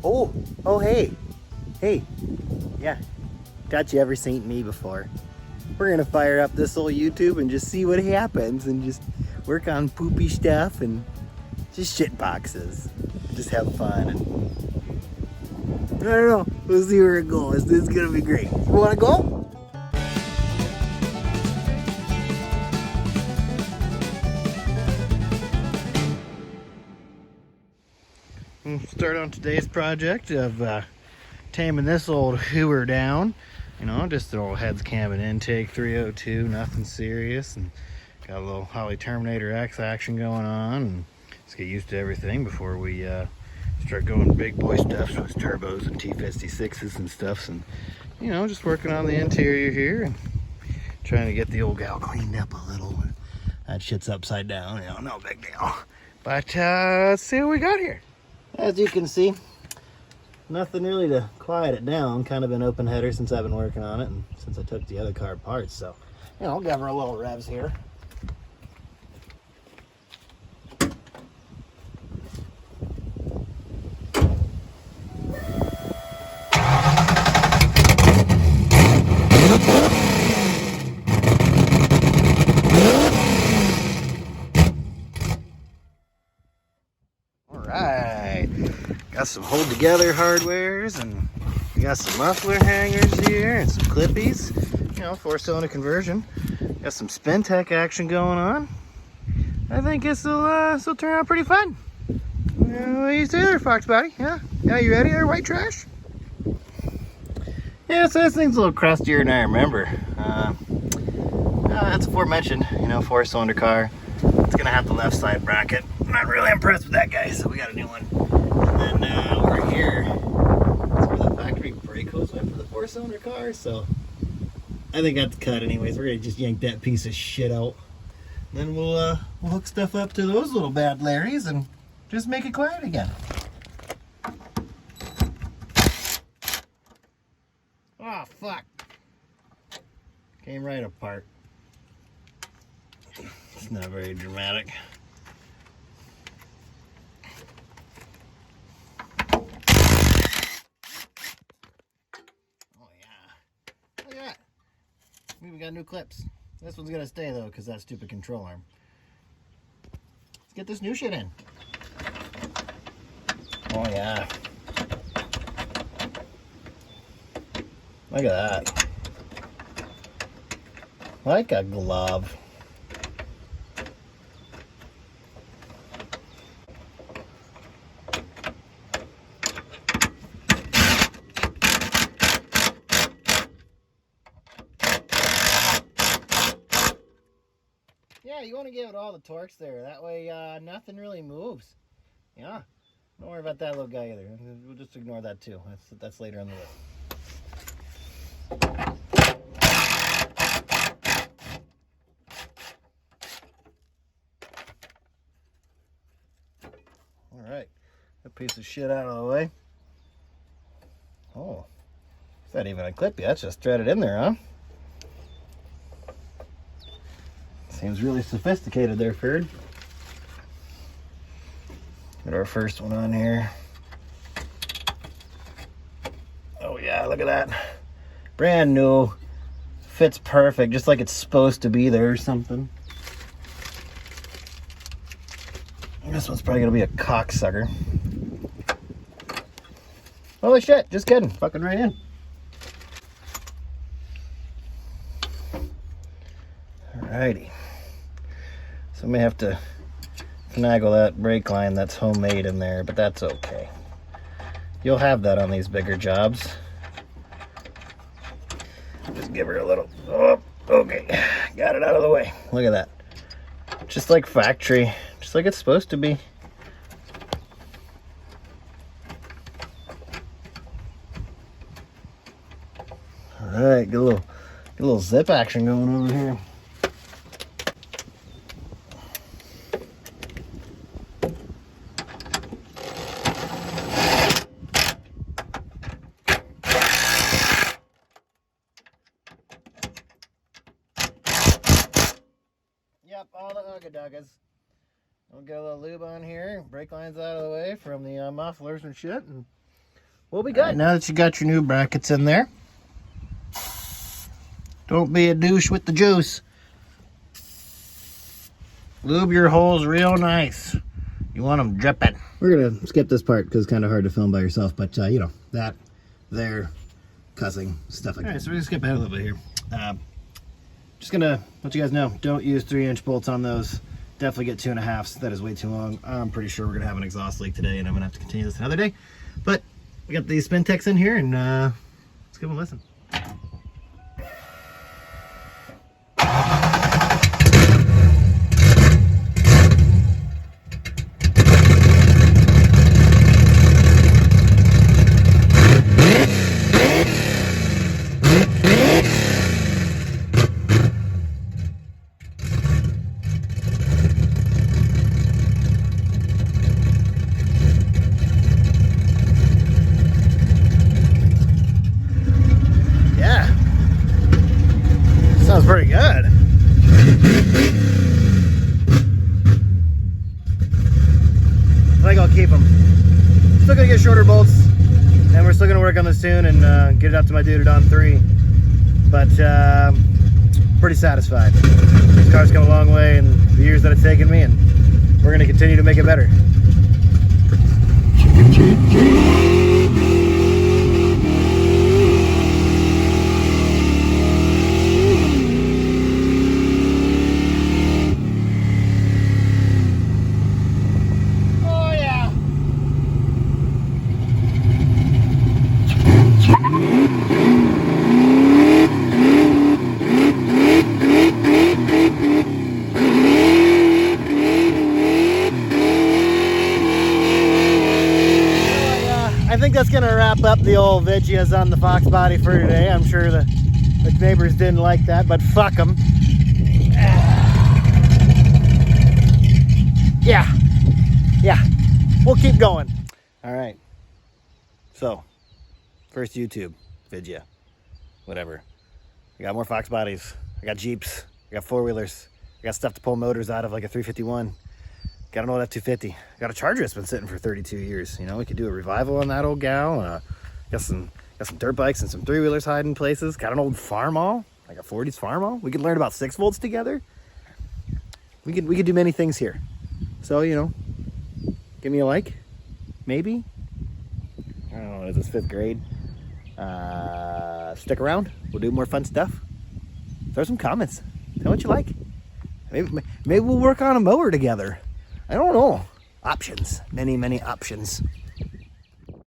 Oh, hey. Hey. Yeah. Got you ever seen me before? We're gonna fire up this old YouTube and just see what happens and just work on poopy stuff and just shit boxes. Just have fun and I don't know. We'll see where it goes. This is gonna be great. You wanna go? We'll start on today's project of taming this old hooer down. You know, just the old heads cabin intake 302, nothing serious, and got a little Holly Terminator X action going on, and let's get used to everything before we start going big boy stuff with turbos and T56s and stuffs, and you know, just working on the interior here and trying to get the old gal cleaned up a little. That shit's upside down, you know, no big deal. But let's see what we got here. As you can see, nothing really to quiet it down. Kind of been open header since I've been working on it and since I took the other car apart. So, you know, I'll give her a little revs here. Got some hold together hardwares, and we got some muffler hangers here and some clippies, you know, 4-cylinder conversion. Got some Spintech action going on. I think this will turn out pretty fun. What do you say there, Fox Buddy? Yeah, you ready there, white trash? Yeah, so this thing's a little crustier than I remember. That's aforementioned, you know, 4-cylinder car. It's gonna have the left side bracket. I'm not really impressed with that guy, so we got a new one. And then over here, that's where the factory brake hose went for the 4-cylinder car. So I think that's cut anyways. We're gonna just yank that piece of shit out. Then we'll hook stuff up to those little bad Larrys and just make it quiet again. Oh fuck! Came right apart. It's not very dramatic. We got new clips. This one's gonna stay though, because that stupid control arm. Let's get this new shit in. Oh yeah. Look at that. Like a glove. Yeah, you want to give it all the torques there. That way nothing really moves. Yeah. Don't worry about that little guy either. We'll just ignore that too. That's later on the list. Alright. That piece of shit out of the way. Oh. Is that even a clip? That's just threaded in there, huh? Seems really sophisticated there, Ferd. Get our first one on here. Oh yeah, look at that. Brand new. Fits perfect, just like it's supposed to be there or something. This one's probably gonna be a cocksucker. Holy shit, just kidding. Fucking right in. Alrighty. So I may have to finagle that brake line that's homemade in there, but that's okay. You'll have that on these bigger jobs. Just give her a little, oh, okay. Got it out of the way. Look at that. Just like factory, just like it's supposed to be. Alright, get a little zip action going over here. Yep, all the ugga-duggas. We'll get a little lube on here. Brake lines out of the way from the mufflers and shit. And we'll be good. Right, now that you got your new brackets in there, don't be a douche with the juice. Lube your holes real nice. You want them dripping. We're gonna skip this part because it's kind of hard to film by yourself, but you know, that, there, cussing, stuff like that. All right, so we're gonna skip ahead a little bit here. Just gonna let you guys know, don't use 3-inch bolts on those. Definitely get 2.5s. That is way too long. I'm pretty sure we're gonna have an exhaust leak today, and I'm gonna have to continue this another day. But we got these Spintechs in here, and let's give them a listen. Sounds pretty good. I think I'll keep them. Still gonna get shorter bolts, and we're still gonna work on this soon and get it up to my dude at on 3. But pretty satisfied. This car's come a long way in the years that it's taken me, and we're gonna continue to make it better. I think that's gonna wrap up the old Vigias on the Fox body for today. I'm sure the neighbors didn't like that, but fuck them. Yeah, we'll keep going. All right, so first YouTube Vigia, whatever. I got more Fox bodies, I got Jeeps, I got 4-wheelers, I got stuff to pull motors out of like a 351. Got an old F-250. Got a Charger that's been sitting for 32 years. You know, we could do a revival on that old gal. Got some dirt bikes and some 3-wheelers hiding places. Got an old Farmall, like a 40s Farmall. We could learn about 6 volts together. We could do many things here. So, you know, give me a like, maybe. I don't know, is this 5th grade? Stick around. We'll do more fun stuff. Throw some comments. Tell what you like. Maybe we'll work on a mower together. I don't know. Options. Many options.